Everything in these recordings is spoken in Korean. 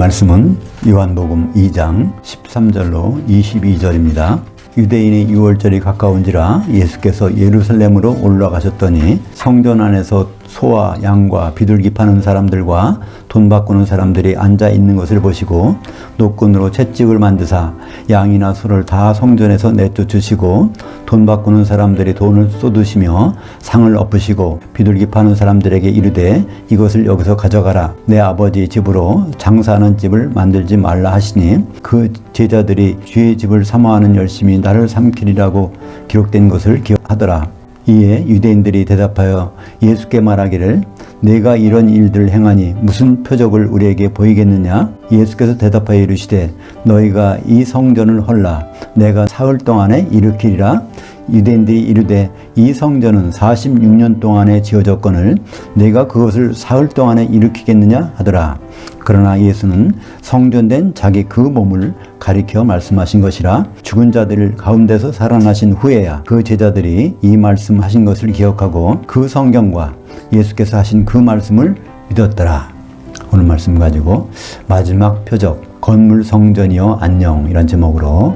말씀은 요한복음 2장 13절로 22절입니다. 유대인의 유월절이 가까운지라 예수께서 예루살렘으로 올라가셨더니 성전 안에서 소와 양과 비둘기 파는 사람들과 돈 바꾸는 사람들이 앉아 있는 것을 보시고 노끈으로 채찍을 만드사 양이나 소를 다 성전에서 내쫓으시고 돈 바꾸는 사람들이 돈을 쏟으시며 상을 엎으시고 비둘기 파는 사람들에게 이르되 이것을 여기서 가져가라. 내 아버지 집으로 장사하는 집을 만들지 말라 하시니 그 제자들이 주의 집을 사모하는 열심히 나를 삼키리라고 기록된 것을 기억하더라. 이에 유대인들이 대답하여 예수께 말하기를 내가 이런 일들을 행하니 무슨 표적을 우리에게 보이겠느냐? 예수께서 대답하여 이르시되 너희가 이 성전을 헐라 내가 사흘 동안에 일으키리라. 유대인들이 이르되 이 성전은 46년 동안에 지어졌거늘 내가 그것을 사흘 동안에 일으키겠느냐 하더라. 그러나 예수는 성전된 자기 그 몸을 가리켜 말씀하신 것이라. 죽은 자들 가운데서 살아나신 후에야 그 제자들이 이 말씀하신 것을 기억하고 그 성경과 예수께서 하신 그 말씀을 믿었더라. 오늘 말씀 가지고 마지막 표적 건물 성전이여 안녕 이런 제목으로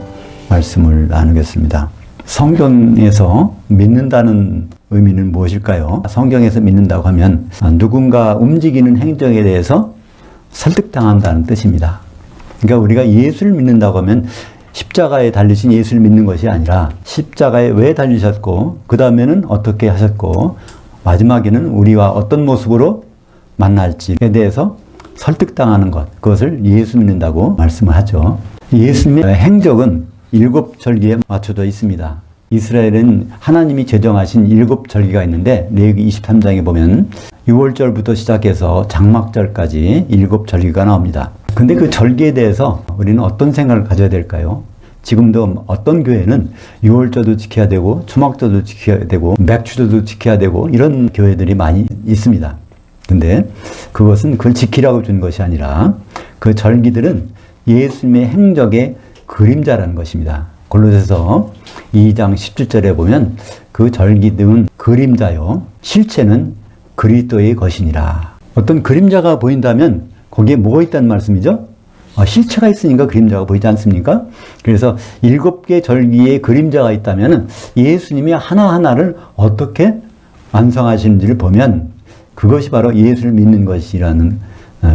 말씀을 나누겠습니다. 성경에서 믿는다는 의미는 무엇일까요? 성경에서 믿는다고 하면 누군가 움직이는 행적에 대해서 설득당한다는 뜻입니다. 그러니까 우리가 예수를 믿는다고 하면 십자가에 달리신 예수를 믿는 것이 아니라 십자가에 왜 달리셨고 그 다음에는 어떻게 하셨고 마지막에는 우리와 어떤 모습으로 만날지에 대해서 설득당하는 것, 그것을 예수 믿는다고 말씀을 하죠. 예수님의 행적은 7절기에 맞춰져 있습니다. 이스라엘은 하나님이 제정하신 7절기가 있는데 레위기 23장에 보면 6월절부터 시작해서 장막절까지 7절기가 나옵니다. 근데 그 절기에 대해서 우리는 어떤 생각을 가져야 될까요? 지금도 어떤 교회는 6월절도 지켜야 되고 초막절도 지켜야 되고 맥주절도 지켜야 되고 이런 교회들이 많이 있습니다. 근데 그것은 그걸 지키라고 준 것이 아니라 그 절기들은 예수님의 행적의 그림자라는 것입니다. 골로새서 2장 17절에 보면 그 절기들은 그림자요 실체는 그리스도의 것이니라. 어떤 그림자가 보인다면 거기에 뭐가 있다는 말씀이죠? 실체가 있으니까 그림자가 보이지 않습니까? 그래서 7개 절기의 그림자가 있다면 예수님이 하나하나를 어떻게 완성하시는지를 보면 그것이 바로 예수를 믿는 것이라는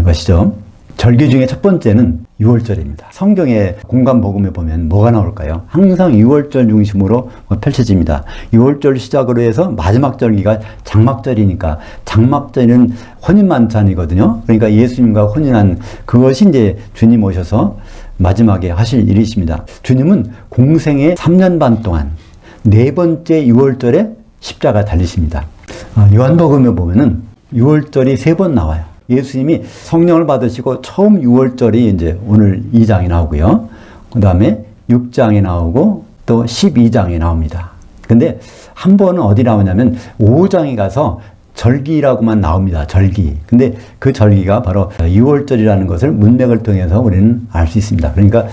것이죠. 절기 중에 첫 번째는 6월절입니다. 성경의 공간복음에 보면 뭐가 나올까요? 항상 6월절 중심으로 펼쳐집니다. 6월절 시작으로 해서 마지막 절기가 장막절이니까 장막절은 혼인만찬이거든요. 그러니까 예수님과 혼인한 그것이 이제 주님 오셔서 마지막에 하실 일이십니다. 주님은 공생의 3년 반 동안 4번째 6월절에 십자가 달리십니다. 요한복음에 보면은 6월절이 3번 나와요. 예수님이 성령을 받으시고 처음 6월절이 이제 오늘 2장에 나오고요. 그 다음에 6장에 나오고 또 12장에 나옵니다. 근데 한 번은 어디 나오냐면 5장에 가서 절기라고만 나옵니다. 절기. 근데 그 절기가 바로 6월절이라는 것을 문맥을 통해서 우리는 알 수 있습니다. 그러니까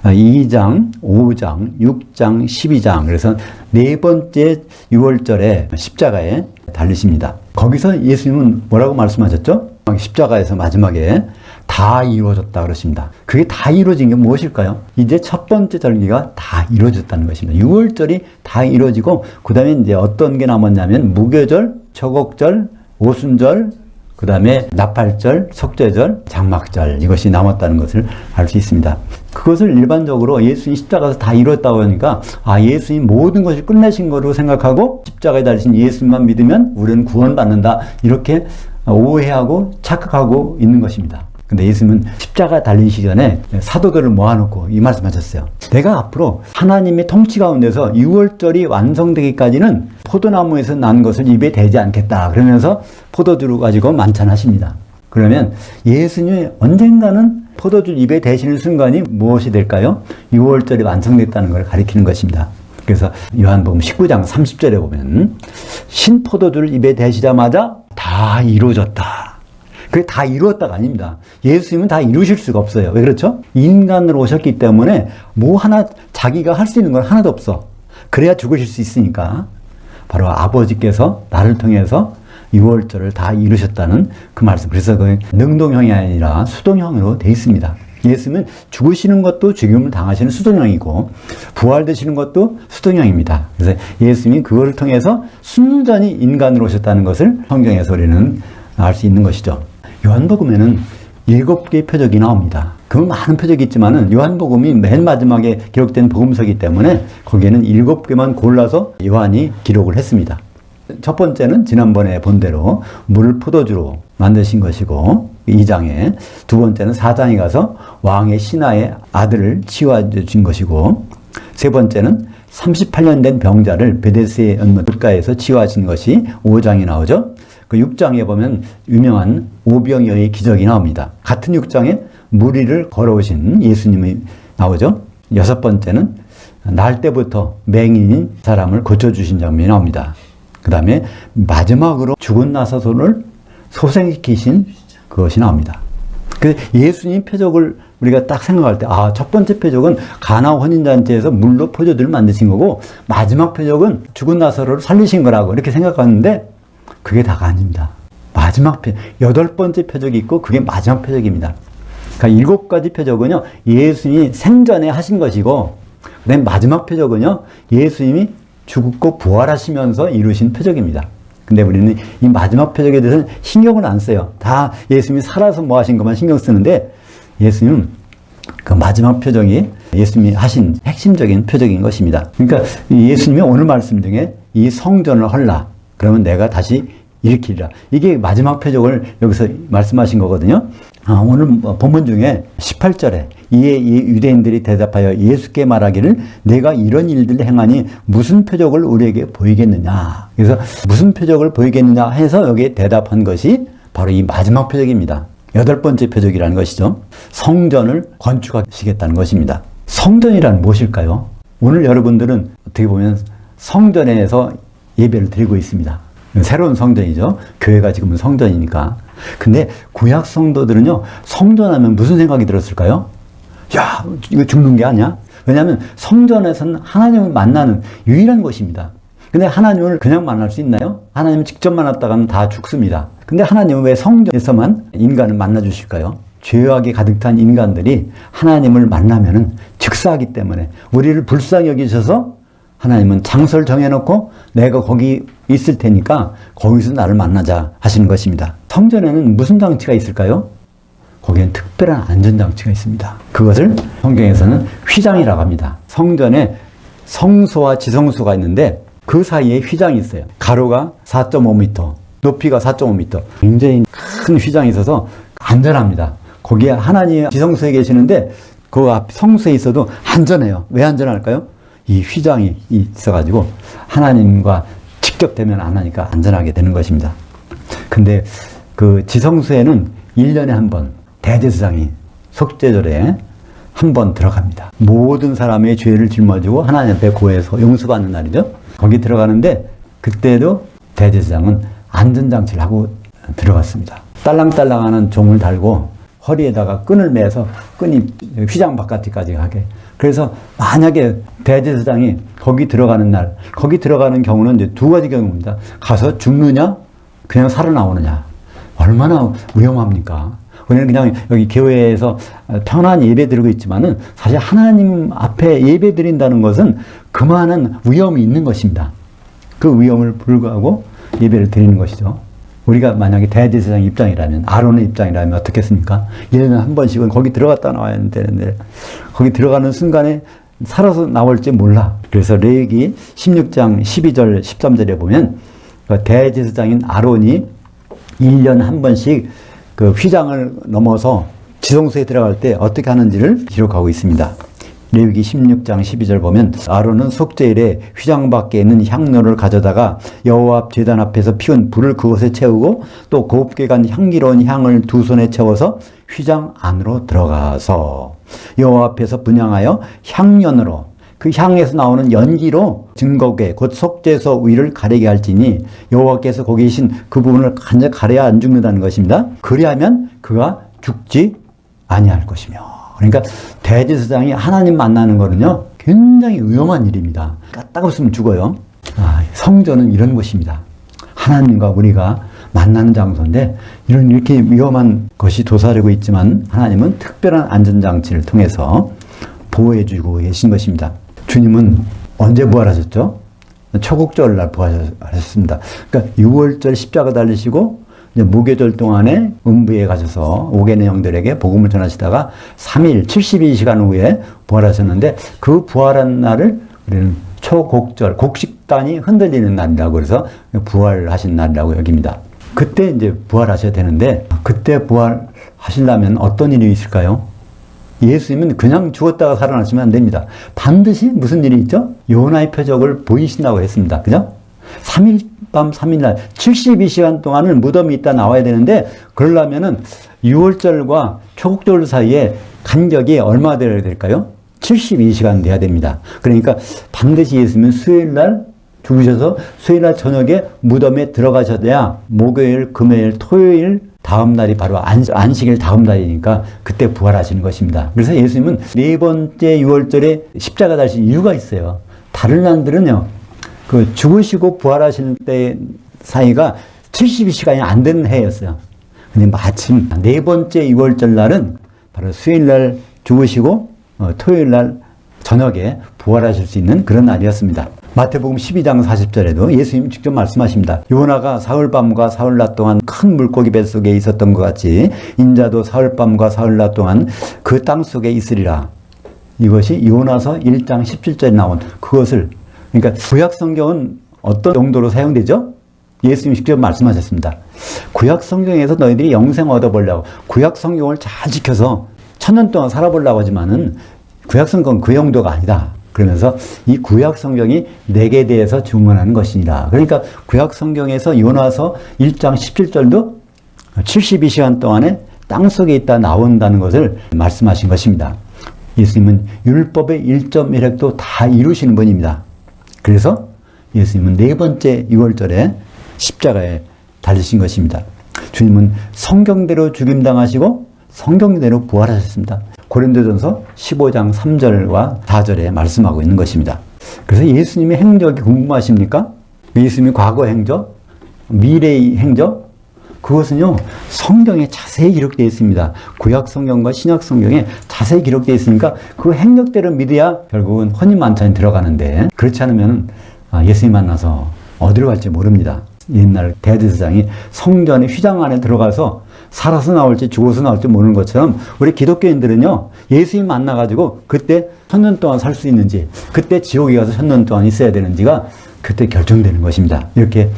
2장, 5장, 6장, 12장. 그래서 4번째 6월절에 십자가에 달리십니다. 거기서 예수님은 뭐라고 말씀하셨죠? 십자가에서 마지막에 다 이루어졌다 그러십니다. 그게 다 이루어진 게 무엇일까요? 이제 첫 번째 절기가 다 이루어졌다는 것입니다. 6월절이 다 이루어지고 그 다음에 이제 어떤 게 남았냐면 무교절, 초곡절, 오순절, 그 다음에 나팔절, 속죄절, 장막절 이것이 남았다는 것을 알 수 있습니다. 그것을 일반적으로 예수님 십자가에서 다 이루었다고 하니까 예수님 모든 것을 끝내신 거로 생각하고 십자가에 달리신 예수님만 믿으면 우리는 구원받는다 이렇게 오해하고 착각하고 있는 것입니다. 근데 예수님은 십자가 달리시기 전에 사도들을 모아놓고 이 말씀하셨어요. 내가 앞으로 하나님의 통치 가운데서 6월절이 완성되기까지는 포도나무에서 난 것을 입에 대지 않겠다. 그러면서 포도주를 가지고 만찬하십니다. 그러면 예수님이 언젠가는 포도주 입에 대시는 순간이 무엇이 될까요? 6월절이 완성됐다는 걸 가리키는 것입니다. 그래서 요한복음 19장 30절에 보면 신포도주를 입에 대시자마자 다 이루어졌다. 그게 다 이루었다가 아닙니다. 예수님은 다 이루실 수가 없어요. 왜 그렇죠? 인간으로 오셨기 때문에 뭐 하나 자기가 할 수 있는 건 하나도 없어. 그래야 죽으실 수 있으니까 바로 아버지께서 나를 통해서 유월절을 다 이루셨다는 그 말씀. 그래서 그 능동형이 아니라 수동형으로 되어 있습니다. 예수님은 죽으시는 것도 죽임을 당하시는 수동형이고 부활되시는 것도 수동형입니다. 그래서 예수님이 그거를 통해서 순전히 인간으로 오셨다는 것을 성경에서 우리는 알 수 있는 것이죠. 요한복음에는 7개의 표적이 나옵니다. 그 많은 표적이 있지만은 요한복음이 맨 마지막에 기록된 복음서이기 때문에 거기에는 7개만 골라서 요한이 기록을 했습니다. 첫 번째는 지난번에 본 대로 물을 포도주로 만드신 것이고 2장에, 두 번째는 4장에 가서 왕의 신하의 아들을 치유해 준 것이고, 세 번째는 38년 된 병자를 베데스의 물가에서 치유하신 것이 5장에 나오죠. 그 6장에 보면 유명한 오병이어의 기적이 나옵니다. 같은 6장에 무리를 걸어오신 예수님이 나오죠. 여섯 번째는 날 때부터 맹인인 사람을 고쳐주신 장면이 나옵니다. 그 다음에 마지막으로 죽은 나사로를 소생시키신 그것이 나옵니다. 그 예수님 표적을 우리가 딱 생각할 때, 첫 번째 표적은 가나 혼인잔치에서 물로 포도주를 만드신 거고, 마지막 표적은 죽은 나사로를 살리신 거라고 이렇게 생각하는데, 그게 다가 아닙니다. 마지막 표적, 8번째 표적이 있고, 그게 마지막 표적입니다. 그러니까 7가지 표적은요, 예수님이 생전에 하신 것이고, 그 다음에 마지막 표적은요, 예수님이 죽고 부활하시면서 이루신 표적입니다. 근데 우리는 이 마지막 표적에 대해서는 신경을 안 써요. 다 예수님이 살아서 뭐 하신 것만 신경 쓰는데, 예수님은 그 마지막 표적이 예수님이 하신 핵심적인 표적인 것입니다. 그러니까 예수님이 오늘 말씀 중에 이 성전을 헐라, 그러면 내가 다시 일으키리라. 이게 마지막 표적을 여기서 말씀하신 거거든요. 오늘 본문 중에 18절에 이에 이 유대인들이 대답하여 예수께 말하기를 내가 이런 일들을 행하니 무슨 표적을 우리에게 보이겠느냐. 그래서 무슨 표적을 보이겠느냐 해서 여기에 대답한 것이 바로 이 마지막 표적입니다. 8번째 표적이라는 것이죠. 성전을 건축하시겠다는 것입니다. 성전이란 무엇일까요? 오늘 여러분들은 어떻게 보면 성전에서 예배를 드리고 있습니다. 새로운 성전이죠. 교회가 지금은 성전이니까. 근데 구약 성도들은요, 성전하면 무슨 생각이 들었을까요? 야, 이거 죽는 게 아니야? 왜냐하면 성전에서는 하나님을 만나는 유일한 곳입니다. 근데 하나님을 그냥 만날 수 있나요? 하나님을 직접 만났다가는 다 죽습니다. 근데 하나님은 왜 성전에서만 인간을 만나 주실까요? 죄악이 가득 찬 인간들이 하나님을 만나면은 즉사하기 때문에 우리를 불쌍히 여기셔서 하나님은 장소를 정해놓고 내가 거기 있을 테니까 거기서 나를 만나자 하시는 것입니다. 성전에는 무슨 장치가 있을까요? 거기에는 특별한 안전장치가 있습니다. 그것을 성경에서는 휘장이라고 합니다. 성전에 성소와 지성소가 있는데 그 사이에 휘장이 있어요. 가로가 4.5m, 높이가 4.5m. 굉장히 큰 휘장이 있어서 안전합니다. 거기에 하나님 지성소에 계시는데 그 앞 성소에 있어도 안전해요. 왜 안전할까요? 이 휘장이 있어가지고 하나님과 직접 대면 안 하니까 안전하게 되는 것입니다. 근데 그 지성소에는 1년에 한 번 대제사장이 속죄절에 한 번 들어갑니다. 모든 사람의 죄를 짊어지고 하나님 앞에 고해서 용서받는 날이죠. 거기 들어가는데 그때도 대제사장은 안전장치를 하고 들어갔습니다. 딸랑딸랑하는 종을 달고 허리에다가 끈을 매서 끈이 휘장 바깥까지 가게. 그래서 만약에 대제사장이 거기 들어가는 날, 거기 들어가는 경우는 이제 두 가지 경우입니다. 가서 죽느냐, 그냥 살아나오느냐. 얼마나 위험합니까? 우리는 그냥 여기 교회에서 편한 예배 드리고 있지만은 사실 하나님 앞에 예배 드린다는 것은 그만한 위험이 있는 것입니다. 그 위험을 불구하고 예배를 드리는 것이죠. 우리가 만약에 대제사장 입장이라면, 아론의 입장이라면 어떻겠습니까? 1년에 한 번씩은 거기 들어갔다 나와야 되는데, 거기 들어가는 순간에 살아서 나올지 몰라. 그래서 레위기 16장 12절, 13절에 보면, 대제사장인 아론이 1년 한 번씩 그 휘장을 넘어서 지성소에 들어갈 때 어떻게 하는지를 기록하고 있습니다. 레위기 16장 12절 보면 아론은 속죄일에 휘장 밖에 있는 향로를 가져다가 여호와 앞 제단 앞에서 피운 불을 그곳에 채우고 또 곱게 간 향기로운 향을 두 손에 채워서 휘장 안으로 들어가서 여호와 앞에서 분향하여 향연으로 그 향에서 나오는 연기로 증거궤 곧 속죄소 위를 가리게 할지니 여호와께서 거기 계신 그 부분을 간절 가려야 안 죽는다는 것입니다. 그리하면 그가 죽지 아니할 것이며. 그러니까 대제사장이 하나님 만나는 거는요 굉장히 위험한 일입니다. 까딱 없으면 죽어요. 성전은 이런 곳입니다. 하나님과 우리가 만나는 장소인데 이렇게 위험한 것이 도사리고 있지만 하나님은 특별한 안전장치를 통해서 보호해주고 계신 것입니다. 주님은 언제 부활하셨죠? 초국절 날 부활하셨습니다. 그러니까 6월절 십자가 달리시고 이제 무교절 동안에 음부에 가셔서 5개의 영들에게 복음을 전하시다가 3일 72시간 후에 부활하셨는데 그 부활한 날을 우리는 초곡절, 곡식단이 흔들리는 날이라고 해서 부활하신 날이라고 여깁니다. 그때 이제 부활하셔야 되는데 그때 부활하시려면 어떤 일이 있을까요? 예수님은 그냥 죽었다가 살아나시면 안 됩니다. 반드시 무슨 일이 있죠? 요나의 표적을 보이신다고 했습니다. 그죠? 3일 밤 3일 날 72시간 동안은 무덤이 있다 나와야 되는데 그러려면은 6월절과 초국절 사이에 간격이 얼마 되어야 될까요? 72시간 돼야 됩니다. 그러니까 반드시 예수님은 수요일 날 죽으셔서 수요일 날 저녁에 무덤에 들어가셔야 목요일, 금요일, 토요일 다음 날이 바로 안식일 다음 날이니까 그때 부활하시는 것입니다. 그래서 예수님은 네 번째 6월절에 십자가 달리신 이유가 있어요. 다른 날들은요, 그 죽으시고 부활하시는 때 사이가 72시간이 안 되는 해였어요. 근데 마침 네 번째 6월절 날은 바로 수요일 날 죽으시고 토요일 날 저녁에 부활하실 수 있는 그런 날이었습니다. 마태복음 12장 40절에도 예수님 직접 말씀하십니다. 요나가 사흘밤과 사흘낮 동안 큰 물고기 뱃속에 있었던 것 같이 인자도 사흘밤과 사흘낮 동안 그 땅 속에 있으리라. 이것이 요나서 1장 17절에 나온 그것을, 그러니까 구약 성경은 어떤 용도로 사용되죠? 예수님이 직접 말씀하셨습니다. 구약 성경에서 너희들이 영생 얻어보려고 구약 성경을 잘 지켜서 1000년 동안 살아보려고 하지만은 구약 성경은 그 용도가 아니다. 그러면서 이 구약 성경이 내게 대해서 증언하는 것이니라. 그러니까 구약 성경에서 요나서 1장 17절도 72시간 동안에 땅속에 있다 나온다는 것을 말씀하신 것입니다. 예수님은 율법의 1.1획도 다 이루시는 분입니다. 그래서 예수님은 네 번째 6월절에 십자가에 달리신 것입니다. 주님은 성경대로 죽임당하시고 성경대로 부활하셨습니다. 고린도전서 15장 3절과 4절에 말씀하고 있는 것입니다. 그래서 예수님의 행적이 궁금하십니까? 예수님의 과거 행적, 미래의 행적, 그것은요 성경에 자세히 기록되어 있습니다. 구약 성경과 신약 성경에 자세히 기록되어 있으니까 그 행적대로 믿어야 결국은 혼인만찬에 들어가는데, 그렇지 않으면 예수님 만나서 어디로 갈지 모릅니다. 옛날 대제사장이 성전의 휘장 안에 들어가서 살아서 나올지 죽어서 나올지 모르는 것처럼 우리 기독교인들은요 예수님 만나가지고 그때 1000년 동안 살 수 있는지, 그때 지옥에 가서 1000년 동안 있어야 되는지가 그때 결정되는 것입니다. 이렇게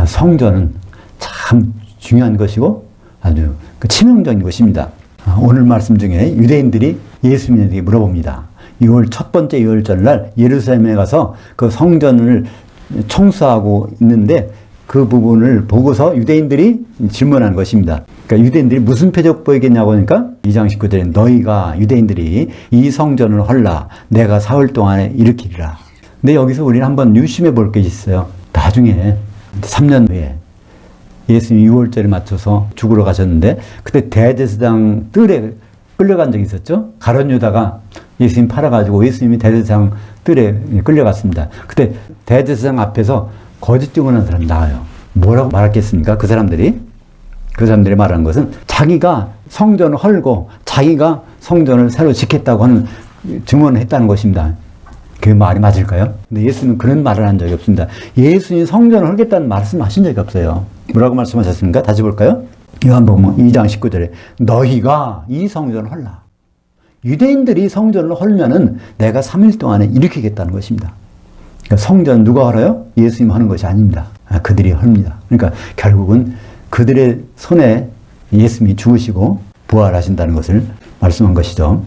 성전은 참 중요한 것이고 아주 치명적인 것입니다. 오늘 말씀 중에 유대인들이 예수님에게 물어봅니다. 6월 첫 번째 6월절 날 예루살렘에 가서 그 성전을 청소하고 있는데 그 부분을 보고서 유대인들이 질문한 것입니다. 그러니까 유대인들이 무슨 표적 보이겠냐고 하니까 2장 19절에 너희가 유대인들이 이 성전을 헐라 내가 사흘 동안에 일으키리라. 근데 여기서 우리는 한번 유심해 볼 것이 있어요. 나중에 3년 후에 예수님이 6월절에 맞춰서 죽으러 가셨는데 그때 대제사장 뜰에 끌려간 적이 있었죠. 가룟 유다가 예수님 팔아가지고 예수님이 대제사장 뜰에 끌려갔습니다. 그때 대제사장 앞에서 거짓 증언하는 사람이 나와요. 뭐라고 말했겠습니까? 그 사람들이 말하는 것은 자기가 성전을 헐고 자기가 성전을 새로 짓겠다고 하는 증언을 했다는 것입니다. 그 말이 맞을까요? 근데 예수님은 그런 말을 한 적이 없습니다. 예수님이 성전을 헐겠다는 말씀하신 적이 없어요. 뭐라고 말씀하셨습니까? 다시 볼까요? 요한복음 2장 19절에 너희가 이 성전을 헐라. 유대인들이 성전을 헐면은 내가 3일 동안에 일으키겠다는 것입니다. 그러니까 성전 누가 헐어요? 예수님 하는 것이 아닙니다. 그들이 헐니다. 그러니까 결국은 그들의 손에 예수님이 죽으시고 부활하신다는 것을 말씀한 것이죠.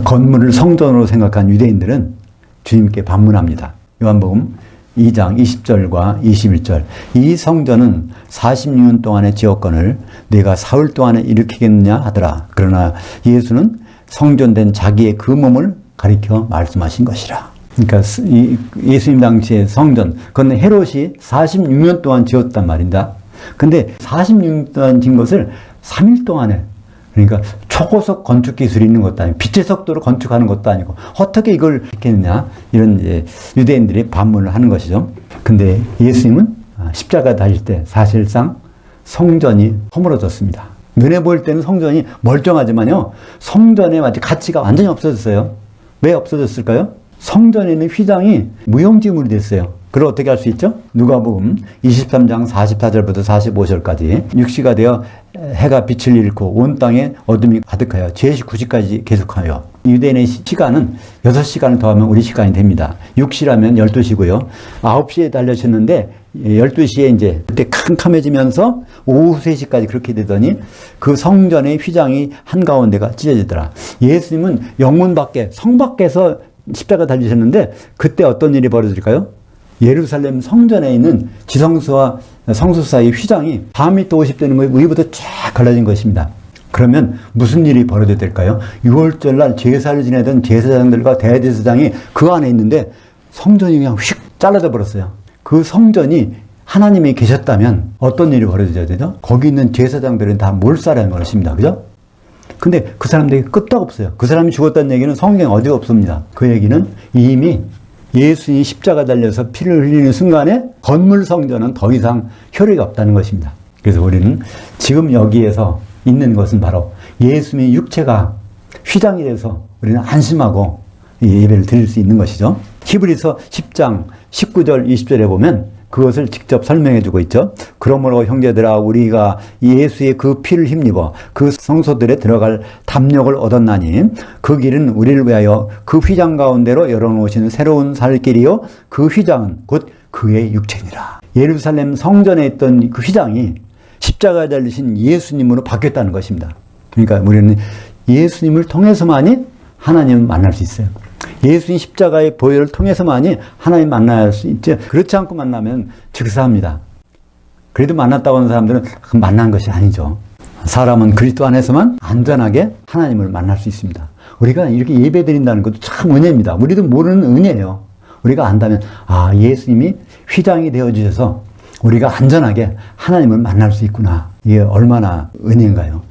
건물을 성전으로 생각한 유대인들은 주님께 반문합니다. 요한복음 2장 20절과 21절 이 성전은 46년 동안의 지었건을 네가 사흘 동안에 일으키겠느냐 하더라. 그러나 예수는 성전된 자기의 그 몸을 가리켜 말씀하신 것이라. 그러니까 예수님 당시의 성전, 그건 헤롯이 46년 동안 지었단 말입니다. 근데 46년 동안 지은 것을 3일 동안에, 그러니까 초고속 건축 기술이 있는 것도 아니고 빛의 속도로 건축하는 것도 아니고 어떻게 이걸 했겠느냐, 이런 이제 유대인들이 반문을 하는 것이죠. 근데 예수님은 십자가 달릴 때 사실상 성전이 허물어졌습니다. 눈에 보일 때는 성전이 멀쩡하지만요, 성전의 가치가 완전히 없어졌어요. 왜 없어졌을까요? 성전에 있는 휘장이 무용지물이 됐어요. 그걸 어떻게 할 수 있죠? 누가복음 23장 44절부터 45절까지 육시가 되어 해가 빛을 잃고 온 땅에 어둠이 가득하여 제 9시까지 계속하여 유대인의 시간은 6시간을 더하면 우리 시간이 됩니다. 6시라면 12시고요. 9시에 달려졌는데 12시에 이제 그때 캄캄해지면서 오후 3시까지 그렇게 되더니 그 성전의 휘장이 한가운데가 찢어지더라. 예수님은 영문 밖에, 성 밖에서 십자가 달리셨는데 그때 어떤 일이 벌어질까요? 예루살렘 성전에 있는 지성소와 성소 사이 휘장이 4m 50 되는 거에 위부터 쫙 갈라진 것입니다. 그러면 무슨 일이 벌어져야 될까요? 6월절 날 제사를 지내던 제사장들과 대제사장이 그 안에 있는데 성전이 그냥 휙 잘라져 버렸어요. 그 성전이 하나님이 계셨다면 어떤 일이 벌어져야 되죠? 거기 있는 제사장들은 다 몰살하는 것입니다. 그죠? 근데 그 사람들에게 끄떡없어요. 그 사람이 죽었다는 얘기는 성경에 어디가 없습니다. 그 얘기는 이미 예수님이 십자가 달려서 피를 흘리는 순간에 건물 성전은 더 이상 효력이 없다는 것입니다. 그래서 우리는 지금 여기에서 있는 것은 바로 예수님의 육체가 휘장이 돼서 우리는 안심하고 예배를 드릴 수 있는 것이죠. 히브리서 10장 19절 20절에 보면 그것을 직접 설명해 주고 있죠. 그러므로 형제들아 우리가 예수의 그 피를 힘입어 그 성소들에 들어갈 담력을 얻었나니 그 길은 우리를 위하여 그 휘장 가운데로 열어놓으시는 새로운 살 길이요 그 휘장은 곧 그의 육체니라. 예루살렘 성전에 있던 그 휘장이 십자가에 달리신 예수님으로 바뀌었다는 것입니다. 그러니까 우리는 예수님을 통해서만이 하나님을 만날 수 있어요. 예수님 십자가의 보혈을 통해서만이 하나님 만날 수 있죠. 그렇지 않고 만나면 즉사합니다. 그래도 만났다고 하는 사람들은 만난 것이 아니죠. 사람은 그리스도 안에서만 안전하게 하나님을 만날 수 있습니다. 우리가 이렇게 예배 드린다는 것도 참 은혜입니다. 우리도 모르는 은혜예요. 우리가 안다면 예수님이 휘장이 되어주셔서 우리가 안전하게 하나님을 만날 수 있구나. 이게 얼마나 은혜인가요?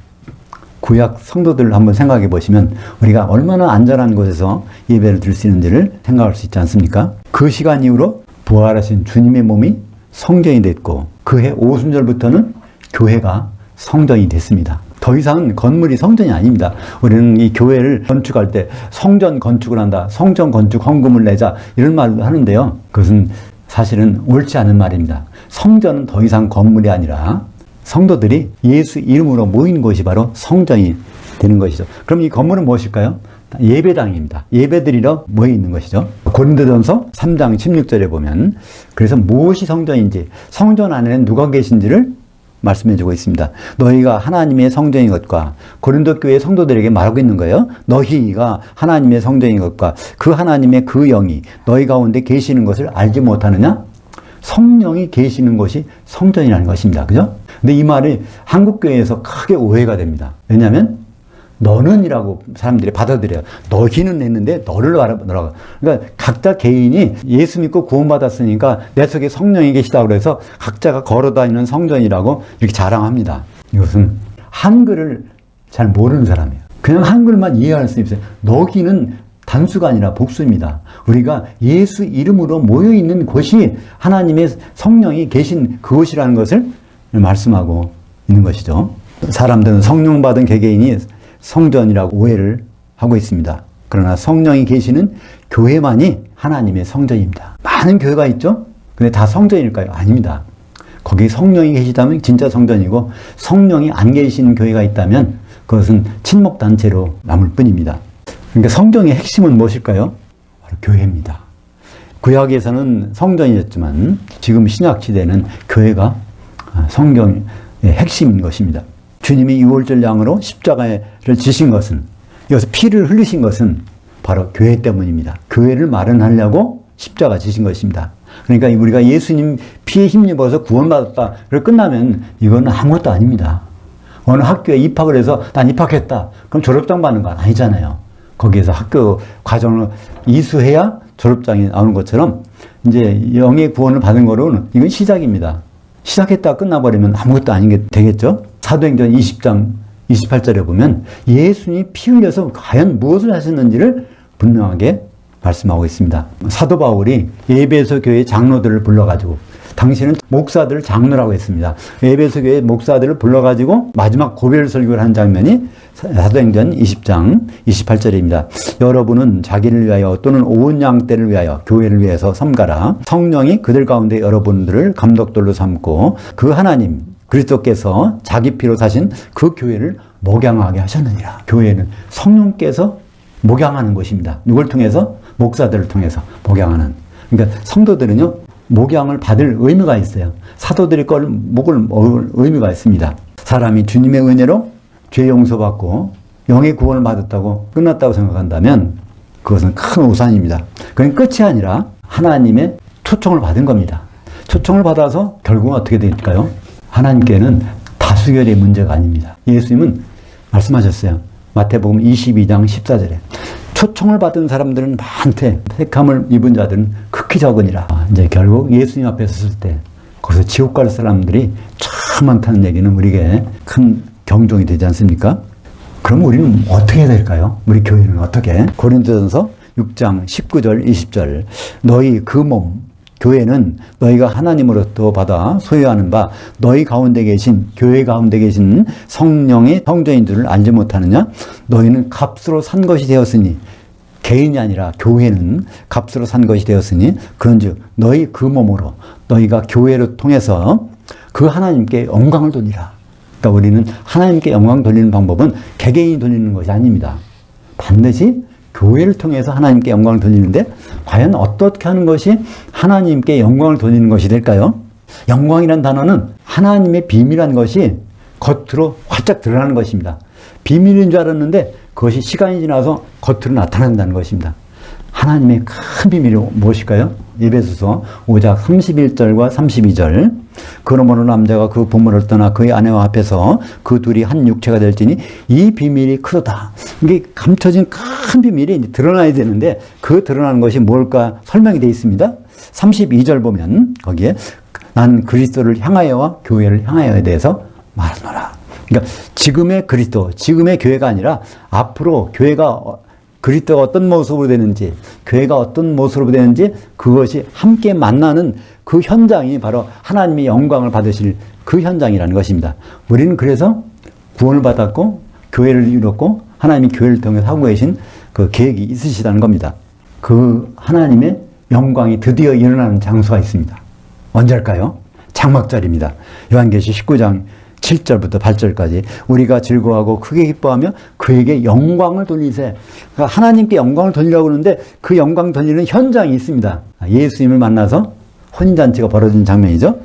구약 성도들을 한번 생각해 보시면 우리가 얼마나 안전한 곳에서 예배를 드릴 수 있는지를 생각할 수 있지 않습니까? 그 시간 이후로 부활하신 주님의 몸이 성전이 됐고 그해 오순절부터는 교회가 성전이 됐습니다. 더 이상은 건물이 성전이 아닙니다. 우리는 이 교회를 건축할 때 성전 건축을 한다, 성전 건축 헌금을 내자 이런 말을 하는데요. 그것은 사실은 옳지 않은 말입니다. 성전은 더 이상 건물이 아니라 성도들이 예수 이름으로 모인 곳이 바로 성전이 되는 것이죠. 그럼 이 건물은 무엇일까요? 예배당입니다. 예배드리러 모여 있는 것이죠. 고린도전서 3장 16절에 보면 그래서 무엇이 성전인지 성전 안에는 누가 계신지를 말씀해 주고 있습니다. 너희가 하나님의 성전인 것과 고린도 교회 성도들에게 말하고 있는 거예요. 너희가 하나님의 성전인 것과 그 하나님의 그 영이 너희 가운데 계시는 것을 알지 못하느냐? 성령이 계시는 것이 성전이라는 것입니다. 그죠? 근데 이 말이 한국교회에서 크게 오해가 됩니다. 왜냐하면 너는이라고 사람들이 받아들여요. 너희는 했는데 너를 말하라고. 그러니까 각자 개인이 예수 믿고 구원받았으니까 내 속에 성령이 계시다고 해서 각자가 걸어다니는 성전이라고 이렇게 자랑합니다. 이것은 한글을 잘 모르는 사람이에요. 그냥 한글만 이해할 수 있어요. 너희는 단수가 아니라 복수입니다. 우리가 예수 이름으로 모여있는 곳이 하나님의 성령이 계신 그곳이라는 것을 말씀하고 있는 것이죠. 사람들은 성령 받은 개개인이 성전이라고 오해를 하고 있습니다. 그러나 성령이 계시는 교회만이 하나님의 성전입니다. 많은 교회가 있죠? 근데 다 성전일까요? 아닙니다. 거기 성령이 계시다면 진짜 성전이고 성령이 안 계시는 교회가 있다면 그것은 친목단체로 남을 뿐입니다. 그러니까 성경의 핵심은 무엇일까요? 바로 교회입니다. 구약에서는 성전이었지만 지금 신약시대는 교회가 성경의 핵심인 것입니다. 주님이 유월절 양으로 십자가를 지신 것은, 여기서 피를 흘리신 것은 바로 교회 때문입니다. 교회를 마련하려고 십자가 지신 것입니다. 그러니까 우리가 예수님 피에 힘입어서 구원받았다를 끝나면 이건 아무것도 아닙니다. 어느 학교에 입학을 해서 난 입학했다. 그럼 졸업장 받는 건 아니잖아요. 거기에서 학교 과정을 이수해야 졸업장이 나오는 것처럼 이제 영의 구원을 받은 거로는 이건 시작입니다. 시작했다 끝나버리면 아무것도 아닌 게 되겠죠? 사도행전 20장 28절에 보면 예수님이 피 흘려서 과연 무엇을 하셨는지를 분명하게 말씀하고 있습니다. 사도 바울이 에베소 교회 장로들을 불러가지고 당시는 목사들을 장로라고 했습니다. 에베소 교회 목사들을 불러가지고 마지막 고별 설교를 한 장면이 사도행전 20장 28절입니다. 여러분은 자기를 위하여 또는 온 양떼를 위하여 교회를 위해서 섬가라. 성령이 그들 가운데 여러분들을 감독들로 삼고 그 하나님 그리스도께서 자기 피로 사신 그 교회를 목양하게 하셨느니라. 교회는 성령께서 목양하는 곳입니다. 누굴 통해서? 목사들을 통해서 목양하는. 그러니까 성도들은요, 목양을 받을 의무가 있어요. 사도들이 목을 먹을 의무가 있습니다. 사람이 주님의 은혜로 죄 용서받고 영의 구원을 받았다고 끝났다고 생각한다면 그것은 큰 오산입니다. 그건 끝이 아니라 하나님의 초청을 받은 겁니다. 초청을 받아서 결국은 어떻게 될까요? 하나님께는 다수결의 문제가 아닙니다. 예수님은 말씀하셨어요. 마태복음 22장 14절에 초청을 받은 사람들은 많대 택함을 입은 자들은 극히 적으니라. 이제 결국 예수님 앞에 섰을 때 거기서 지옥 갈 사람들이 참 많다는 얘기는 우리에게 큰 경종이 되지 않습니까? 그럼 우리는 어떻게 해야 될까요? 우리 교회는 어떻게? 고린도전서 6장 19절 20절 너희 그 몸 교회는 너희가 하나님으로부터 받아 소유하는 바 너희 가운데 계신 교회 가운데 계신 성령의 성전인 줄을 알지 못하느냐? 너희는 값으로 산 것이 되었으니 개인이 아니라 교회는 값으로 산 것이 되었으니 그런즉 너희 그 몸으로 너희가 교회를 통해서 그 하나님께 영광을 돌리라. 그러니까 우리는 하나님께 영광 돌리는 방법은 개개인이 돌리는 것이 아닙니다. 반드시 교회를 통해서 하나님께 영광을 돌리는데 과연 어떻게 하는 것이 하나님께 영광을 돌리는 것이 될까요? 영광이란 단어는 하나님의 비밀한 것이 겉으로 활짝 드러나는 것입니다. 비밀인 줄 알았는데 그것이 시간이 지나서 겉으로 나타난다는 것입니다. 하나님의 큰 비밀이 무엇일까요? 에베소서 5장 31절과 32절 그러므로 남자가 그 부모를 떠나 그의 아내와 합해서 그 둘이 한 육체가 될지니 이 비밀이 크도다. 이게 감춰진 큰 비밀이 이제 드러나야 되는데 그 드러나는 것이 뭘까 설명이 되어 있습니다. 32절 보면 거기에 난 그리스도를 향하여와 교회를 향하여에 대해서 말하노라. 그러니까 지금의 그리스도, 지금의 교회가 아니라 앞으로 교회가 그리스도가 어떤 모습으로 되는지, 교회가 어떤 모습으로 되는지 그것이 함께 만나는 그 현장이 바로 하나님의 영광을 받으실 그 현장이라는 것입니다. 우리는 그래서 구원을 받았고 교회를 이뤘고 하나님이 교회를 통해서 하고 계신 그 계획이 있으시다는 겁니다. 그 하나님의 영광이 드디어 일어나는 장소가 있습니다. 언제일까요? 장막절입니다. 요한계시 19장 7절부터 8절까지 우리가 즐거워하고 크게 기뻐하며 그에게 영광을 돌리세. 그러니까 하나님께 영광을 돌리려고 하는데 그 영광 돌리는 현장이 있습니다. 예수님을 만나서 혼인잔치가 벌어진 장면이죠.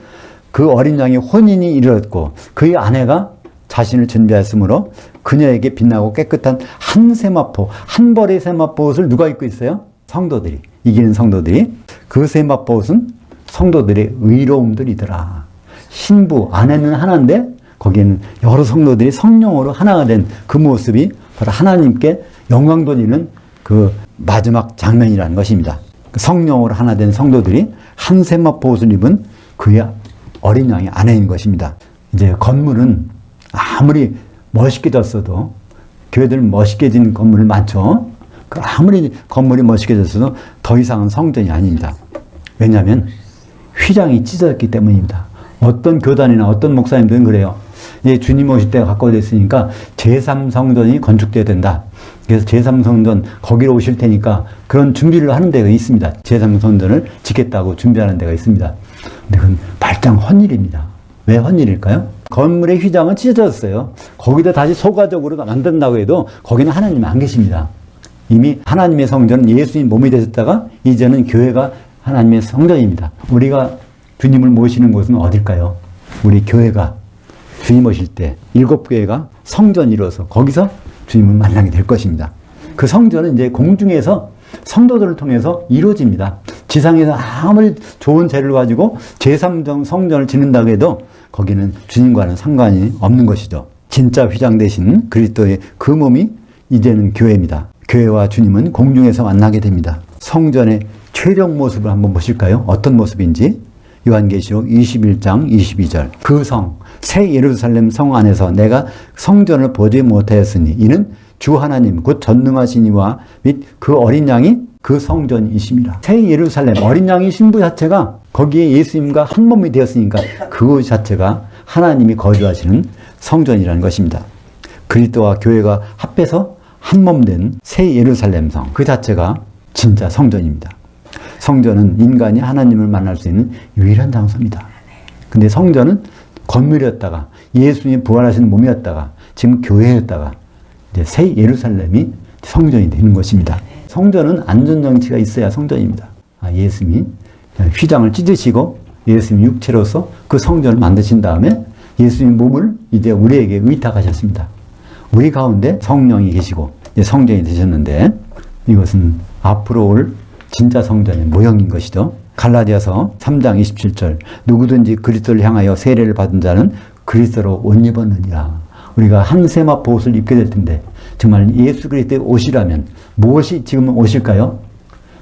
그 어린 양이 혼인이 이르렀고 그의 아내가 자신을 준비하였으므로 그녀에게 빛나고 깨끗한 한 세마포, 한 벌의 세마포 옷을 누가 입고 있어요? 성도들이, 이기는 성도들이. 그 세마포 옷은 성도들의 의로움들이더라. 신부, 아내는 하나인데 거기에는 여러 성도들이 성령으로 하나가 된 그 모습이 바로 하나님께 영광 돌리는 그 마지막 장면이라는 것입니다. 성령으로 하나 된 성도들이 한 세마포 옷을 입은 그의 어린 양의 아내인 것입니다. 이제 건물은 아무리 멋있게 졌어도 교회들 멋있게 진 건물 많죠. 아무리 건물이 멋있게 졌어도 더 이상은 성전이 아닙니다. 왜냐하면 휘장이 찢어졌기 때문입니다. 어떤 교단이나 어떤 목사님들은 그래요. 이제 주님 오실 때가 가까워 됐으니까 제3성전이 건축돼야 된다. 그래서 제3성전 거기로 오실 테니까 그런 준비를 하는 데가 있습니다. 제3성전을 짓겠다고 준비하는 데가 있습니다. 근데 그건 발장 헛일입니다. 왜 헛일일까요? 건물의 휘장은 찢어졌어요. 거기다 다시 소가적으로 만든다고 해도 거기는 하나님이 안 계십니다. 이미 하나님의 성전은 예수님 몸이 되셨다가 이제는 교회가 하나님의 성전입니다. 우리가 주님을 모시는 곳은 어딜까요? 우리 교회가 주님 오실 때 7교회가 성전이 이루어서 거기서 주님을 만나게 될 것입니다. 그 성전은 이제 공중에서 성도들을 통해서 이루어집니다. 지상에서 아무리 좋은 재를 가지고 제3성전을 짓는다고 해도 거기는 주님과는 상관이 없는 것이죠. 진짜 휘장 대신 그리스도의 그 몸이 이제는 교회입니다. 교회와 주님은 공중에서 만나게 됩니다. 성전의 최종 모습을 한번 보실까요? 어떤 모습인지. 요한계시록 21장 22절 그 성, 새 예루살렘 성 안에서 내가 성전을 보지 못하였으니 이는 주 하나님 곧 전능하신 이와 및 그 어린 양이 그 성전이심이라. 새 예루살렘 어린 양의 신부 자체가 거기에 예수님과 한 몸이 되었으니까 그것 자체가 하나님이 거주하시는 성전이라는 것입니다. 그리스도와 교회가 합해서 한 몸 된 새 예루살렘 성, 그 자체가 진짜 성전입니다. 성전은 인간이 하나님을 만날 수 있는 유일한 장소입니다. 근데 성전은 건물이었다가 예수님이 부활하신 몸이었다가 지금 교회였다가 이제 새 예루살렘이 성전이 되는 것입니다. 성전은 안전장치가 있어야 성전입니다. 예수님이 휘장을 찢으시고 예수님 육체로서 그 성전을 만드신 다음에 예수님 몸을 이제 우리에게 의탁하셨습니다. 우리 가운데 성령이 계시고 이제 성전이 되셨는데 이것은 앞으로 올 진짜 성전의 모형인 것이죠. 갈라디아서 3장 27절 누구든지 그리스도를 향하여 세례를 받은 자는 그리스도로 옷 입었느니라. 우리가 한 세마포 옷을 입게 될 텐데 정말 예수 그리스도의 옷이라면 무엇이 지금 옷일까요?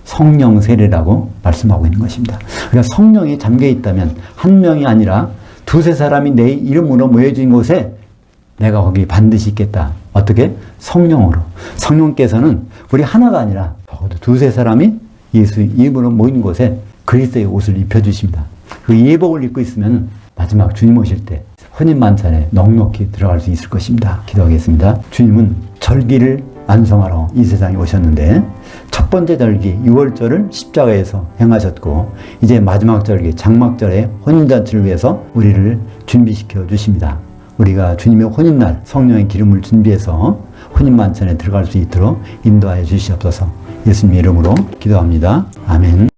성령 세례라고 말씀하고 있는 것입니다. 그러니까 성령이 잠겨 있다면 한 명이 아니라 두세 사람이 내 이름으로 모여진 곳에 내가 거기 반드시 있겠다. 어떻게? 성령으로. 성령께서는 우리 하나가 아니라 적어도 두세 사람이 예수 이름으로 모인 곳에 그리스도의 옷을 입혀주십니다. 그 예복을 입고 있으면 마지막 주님 오실 때 혼인만찬에 넉넉히 들어갈 수 있을 것입니다. 기도하겠습니다. 주님은 절기를 완성하러 이 세상에 오셨는데 첫 번째 절기 6월절을 십자가에서 행하셨고 이제 마지막 절기 장막절에 혼인잔치를 위해서 우리를 준비시켜 주십니다. 우리가 주님의 혼인날 성령의 기름을 준비해서 혼인만찬에 들어갈 수 있도록 인도하여 주시옵소서. 예수님의 이름으로 기도합니다. 아멘.